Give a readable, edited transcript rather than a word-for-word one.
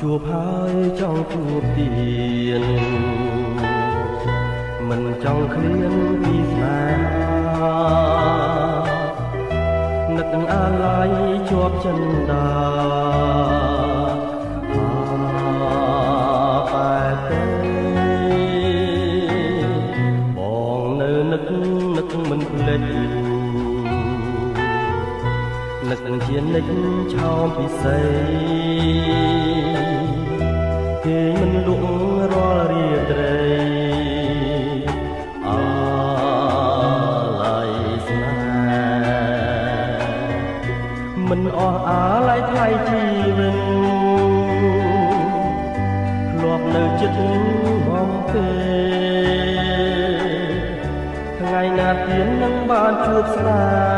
ជួបហើយចង់ជួបទៀតមិនចង់ឃ្លានពីស្នេហានឹកអាឡ័យជាប់ចិន្តាបែបទេបងនៅនឹកមិនភ្លេចនឹកជានិចឆោមពិសេសគេមិនលក់រាល់រាត្រីអាឡ័យស្នេហ៍មិនអស់អាឡ័យថ្លៃជីវិតធ្លាប់នៅចិត្តបងទេថ្ងៃណាទៀតនឹងបានជួបស្នេហ៍